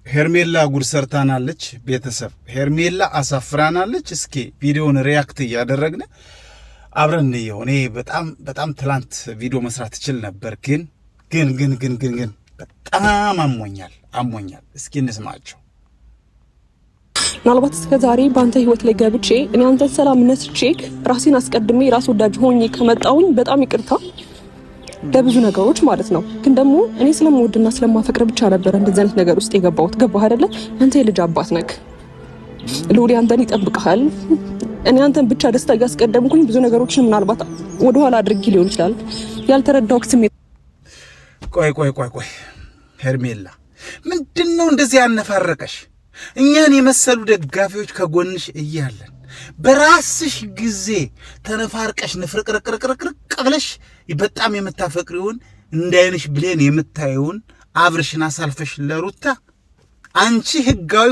ሄርሜላ ጉድ ሰርታናለች። ቤተሰብ ሄርሜላ አሳፍራናለች። እስኪ ቪዲዮውን ሪያክት እያደረግን አብረን እንየው። እኔ በጣም ትላንት ቪዲዮ መስራት እችል ነበር፣ ግን በጣም አሞኛል። እስኪ እንስማቸው። ምናልባት እስከ ዛሬ በአንተ ህይወት ላይ ገብቼ እኔ አንተን ሰላም ነስቼክ ራሴን አስቀድሜ ራስ ወዳጅ ሆኜ ከመጣሁኝ በጣም ይቅርታ ለብዙ ነገሮች ማለት ነው። ግን ደግሞ እኔ ስለምወድና ስለማፈቅር ብቻ ነበር እንደዚህ አይነት ነገር ውስጥ የገባሁት። ገባህ አይደለ? አንተ የልጅ አባት ነህ። ሎሪ አንተን ይጠብቅሃል። እኔ አንተን ብቻ ደስታ እያስቀደምኩኝ ብዙ ነገሮችን ምናልባት ወደኋላ አድርጌ ሊሆን ይችላል ያልተረዳሁት ስሜት። ቆይ ሄርሜላ ምንድነው እንደዚህ ያነፋረቀሽ? እኛን የመሰሉ ደጋፊዎች ከጎንሽ እያለን በራስሽ ጊዜ ተነፋርቀሽ ንፍርቅርቅርቅርቅ ብለሽ በጣም የምታፈቅሪውን እንዳይንሽ ብሌን የምታየውን አብርሽን አሳልፈሽ ለሩታ አንቺ ህጋዊ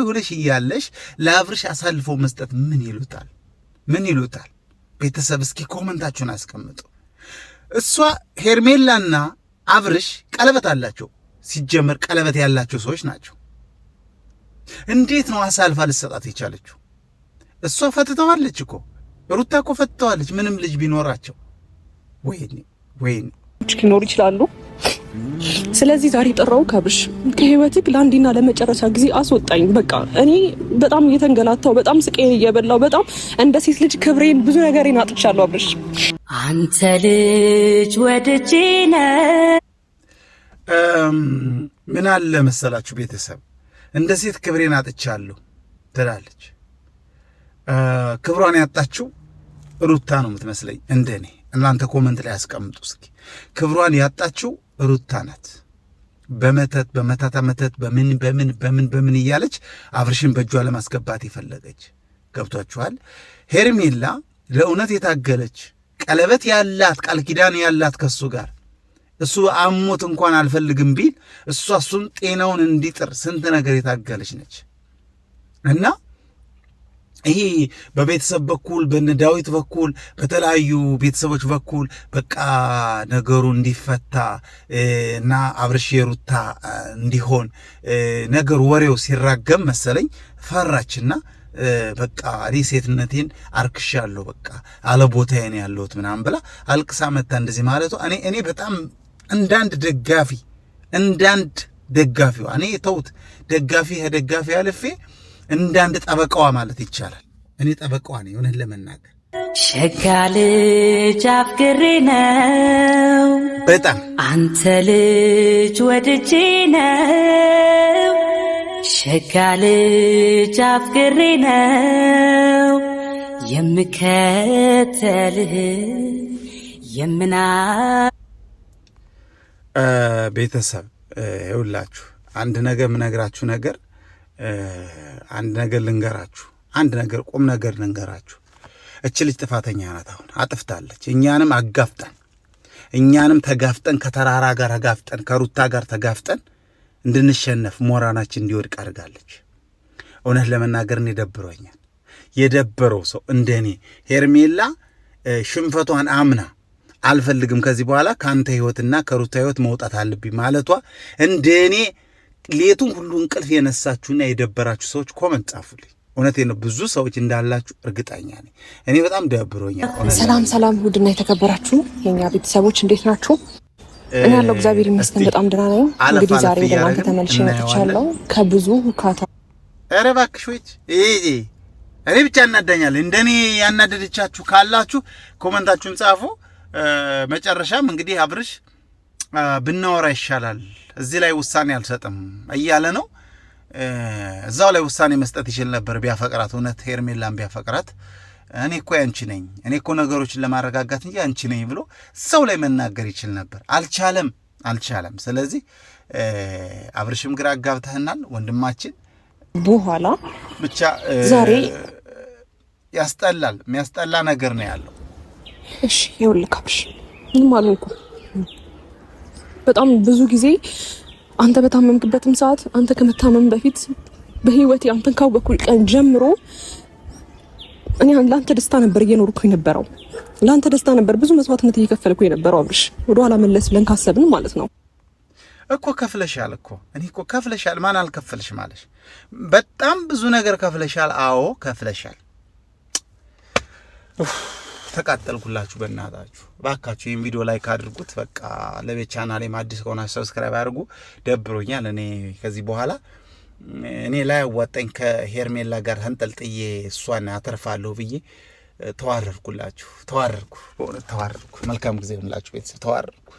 ሆነሽ እያለሽ ለአብርሽ አሳልፎ መስጠት ምን ይሉታል? ቤተሰብ እስኪ ኮመንታችሁን አስቀምጡ። እሷ ሄርሜላና አብርሽ ቀለበት አላቸው። ሲጀመር ቀለበት ያላቸው ሰዎች ናቸው። እንዴት ነው አሳልፋ ልትሰጣት የቻለችው? እሷ ፈትተዋለች እኮ ሩታ እኮ ፈትተዋለች። ምንም ልጅ ቢኖራቸው ወይኔ ሊኖሩ ይችላሉ። ስለዚህ ዛሬ ጠራው ካብሽ ከህይወትክ ለአንዴና ለመጨረሻ ጊዜ አስወጣኝ። በቃ እኔ በጣም እየተንገላታው፣ በጣም ስቄን እየበላው፣ በጣም እንደ ሴት ልጅ ክብሬን ብዙ ነገሬን አጥቻለሁ። አብርሽ አንተ ልጅ ወድጄ ነህ። ምን አለ መሰላችሁ ቤተሰብ፣ እንደ ሴት ክብሬን አጥቻለሁ ትላለች። ክብሯን ያጣችው ሩታ ነው የምትመስለኝ እንደኔ። እናንተ ኮመንት ላይ አስቀምጡ እስኪ። ክብሯን ያጣችው ሩታ ናት። በመተት በምን እያለች አብርሽን በእጇ ለማስገባት የፈለገች ገብቷችኋል። ሄርሜላ ለእውነት የታገለች ቀለበት ያላት ቃል ኪዳን ያላት ከሱ ጋር እሱ አሞት እንኳን አልፈልግም ቢል እሱን ጤናውን እንዲጥር ስንት ነገር የታገለች ነች። እና ይሄ በቤተሰብ በኩል በነ ዳዊት በኩል በተለያዩ ቤተሰቦች በኩል በቃ ነገሩ እንዲፈታ እና አብርሽ የሩታ እንዲሆን ነገሩ ወሬው ሲራገም መሰለኝ ፈራችና በቃ እኔ ሴትነቴን አርክሻለሁ በቃ አለ ቦታዬን ያለሁት ምናምን ብላ አልቅሳ መታ እንደዚህ ማለቱ እኔ በጣም እንዳንድ ደጋፊዋ እኔ ተውት ደጋፊ አልፌ እንዳንድ ጠበቃዋ ማለት ይቻላል። እኔ ጠበቃዋ ነኝ እውነት ለመናገር። ሸጋ ልጅ አፍቅሬ ነው በጣም አንተ ልጅ ወድጄ ነው። ሸጋ ልጅ አፍቅሬ ነው የምከተልህ የምና ቤተሰብ ይውላችሁ አንድ ነገር ምነግራችሁ ነገር አንድ ነገር ልንገራችሁ፣ አንድ ነገር ቁም ነገር ልንገራችሁ። እች ልጅ ጥፋተኛ ናት። አሁን አጥፍታለች። እኛንም አጋፍጠን እኛንም ተጋፍጠን ከተራራ ጋር ተጋፍጠን ከሩታ ጋር ተጋፍጠን እንድንሸነፍ ሞራናችን እንዲወድቅ አድርጋለች። እውነት ለመናገር እኔ ደብሮኛል። የደበረው ሰው እንደኔ ሄርሜላ ሽንፈቷን አምና አልፈልግም ከዚህ በኋላ ካንተ ህይወትና ከሩታ ህይወት መውጣት አለብኝ ማለቷ እንደኔ ሌቱን ሁሉ እንቅልፍ የነሳችሁና የደበራችሁ ሰዎች ኮመንት ጻፉልኝ። እውነቴን ነው፣ ብዙ ሰዎች እንዳላችሁ እርግጠኛ ነኝ። እኔ በጣም ደብሮኛል። ሰላም ውድና የተከበራችሁ የኛ ቤተሰቦች እንዴት ናችሁ? እኔ ያለው እግዚአብሔር ይመስገን በጣም ደህና ነኝ። እንግዲህ ዛሬ ወደ እናንተ ተመልሼ መጥቻለሁ ከብዙ ሁካታ። ኧረ እባክሽ ወይ እኔ ብቻ እናዳኛለሁ። እንደኔ ያናደደቻችሁ ካላችሁ ኮመንታችሁን ጻፉ። መጨረሻም እንግዲህ አብርሽ ብናወራ ይሻላል እዚህ ላይ ውሳኔ አልሰጥም እያለ ነው። እዛው ላይ ውሳኔ መስጠት ይችል ነበር ቢያፈቅራት። እውነት ሄርሜላን ቢያፈቅራት እኔ እኮ ያንቺ ነኝ፣ እኔ እኮ ነገሮችን ለማረጋጋት እንጂ አንቺ ነኝ ብሎ እዛው ላይ መናገር ይችል ነበር። አልቻለም። ስለዚህ አብርሽም ግራ አጋብተህናል ወንድማችን። በኋላ ብቻ ዛሬ ያስጠላል፣ የሚያስጠላ ነገር ነው ያለው። እሺ ይኸውልህ አብርሽ ምንም አልሆንኩም። በጣም ብዙ ጊዜ አንተ በታመምክበትም ሰዓት አንተ ከመታመም በፊት በህይወቴ አንተን ካወቅኩ ቀን ጀምሮ እኔ ለአንተ ደስታ ነበር እየኖርኩኝ ነበረው። ለአንተ ደስታ ነበር ብዙ መስዋዕትነት እየከፈልኩኝ ነበረው። አብርሽ ወደኋላ መለስ ብለን ካሰብን ማለት ነው። እኮ ከፍለሻል እኮ እኔ እኮ ከፍለሻል። ማን አልከፈልሽ ማለሽ? በጣም ብዙ ነገር ከፍለሻል። አዎ ከፍለሻል። ተቃጠልኩላችሁ። በእናታችሁ ባካችሁ ይህን ቪዲዮ ላይክ አድርጉት። በቃ ለቤት ቻናሌም አዲስ ከሆናችሁ ሰብስክራይብ አድርጉ። ደብሮኛል። እኔ ከዚህ በኋላ እኔ ላይ አዋጣኝ ከሄርሜላ ጋር ተንጠልጥዬ እሷን አተርፋለሁ ብዬ ተዋረድኩላችሁ። ተዋረድኩ፣ በእውነት ተዋረድኩ። መልካም ጊዜ ይሁንላችሁ ቤተሰብ። ተዋረድኩ።